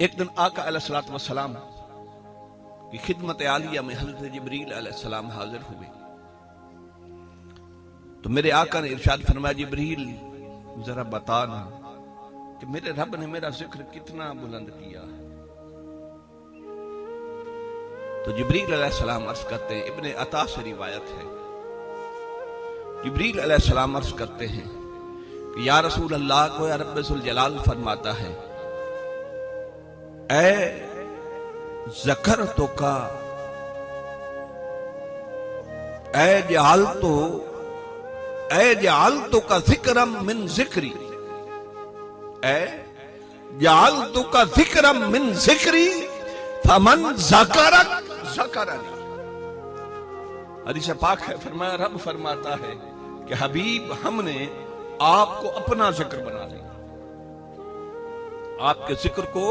ایک دن آقا علیہ السلام کی خدمت عالیہ میں حضرت جبریل علیہ السلام حاضر ہوئے تو میرے آقا نے ارشاد فرمایا، جبریل ذرا بتانا کہ میرے رب نے میرا ذکر کتنا بلند کیا ہے۔ تو جبریل علیہ السلام عرض کرتے ہیں، ابن عطا سے روایت ہے، جبریل علیہ السلام عرض کرتے ہیں کہ یا رسول اللہ کو یا رب ذوالجلال فرماتا ہے، اے ذکرتو کا اے جعلتو کا ذکرم من ذکری، اے جعلتو کا ذکرم من ذکری فمن ذکرک ذکرنی۔ حدیث پاک ہے، فرمایا رب فرماتا ہے کہ حبیب ہم نے آپ کو اپنا ذکر بنا لیا، آپ کے ذکر کو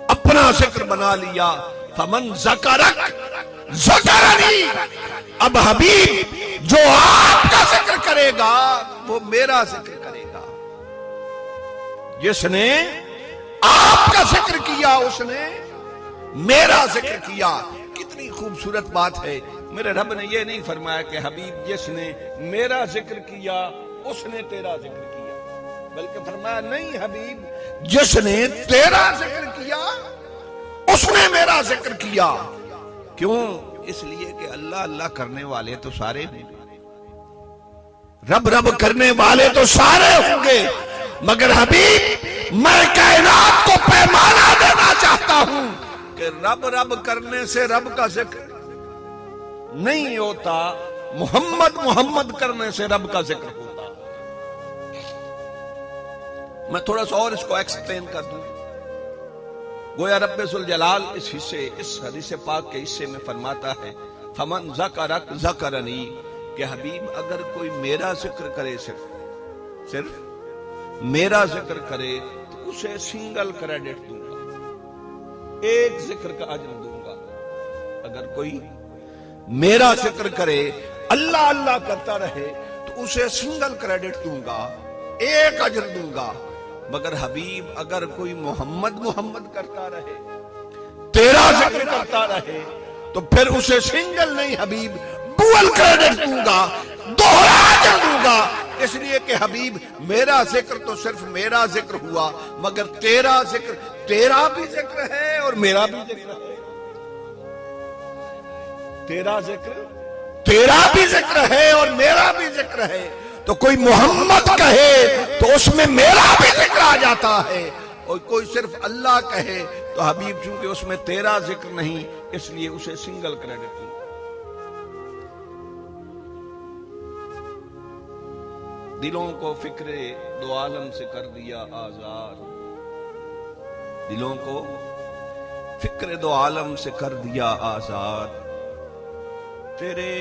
اپنا ذکر بنا لیا، فمن ذکرک ذکرنی۔ اب حبیب جو آپ کا ذکر کرے گا وہ میرا ذکر کرے گا، جس نے آپ کا ذکر کیا اس نے میرا ذکر کیا۔ کتنی خوبصورت بات ہے، میرے رب نے یہ نہیں فرمایا کہ حبیب جس نے میرا ذکر کیا اس نے تیرا ذکر کیا، بلکہ فرمایا نہیں حبیب جس نے تیرا ذکر کیا اس نے میرا ذکر کیا۔ کیوں؟ اس لیے کہ اللہ اللہ کرنے والے تو سارے ہوں گے، رب رب کرنے والے تو سارے ہوں گے، مگر حبیب میں کائنات کو پیمانہ دینا چاہتا ہوں کہ رب رب کرنے سے رب کا ذکر نہیں ہوتا، محمد محمد کرنے سے رب کا ذکر ہوتا۔ میں تھوڑا سا اور اس کو ایکسپلین کر دوں۔ گویا رب ذوالجلال اس حدیث پاک کے حصے میں فرماتا ہے، فمن ذکرک ذکرنی، کہ حبیب اگر کوئی میرا ذکر کرے، صرف میرا ذکر کرے تو اسے سنگل کریڈٹ دوں گا، ایک ذکر کا اجر دوں گا۔ اگر کوئی میرا ذکر کرے، اللہ اللہ کرتا رہے تو اسے سنگل کریڈٹ دوں گا، ایک اجر دوں گا۔ مگر حبیب اگر کوئی محمد محمد کرتا رہے، تیرا ذکر کرتا رہے، تو پھر اسے سنگل نہیں حبیب ڈوئل کریڈٹ دوں گا، دوہرا اجر دوں گا۔ اس لیے کہ حبیب میرا ذکر تو صرف میرا ذکر ہوا، مگر تیرا ذکر تیرا بھی ذکر ہے اور میرا بھی ذکر ہے، تیرا ذکر تیرا بھی ذکر ہے اور میرا بھی ذکر ہے۔ تو کوئی محمد کہے تو اس میں میرا بھی ذکر آ جاتا ہے، اور کوئی صرف اللہ کہے تو حبیب چونکہ اس میں تیرا ذکر نہیں، اس لیے اسے سنگل کریڈٹ دوں۔ دلوں کو فکر دو عالم سے کر دیا آزاد، دلوں کو فکر دو عالم سے کر دیا آزاد، تیرے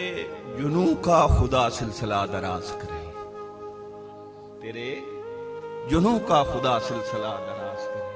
جنوں کا خدا سلسلہ دراز کرے، تیرے جنوں کا خدا سلسلہ دراز کرے۔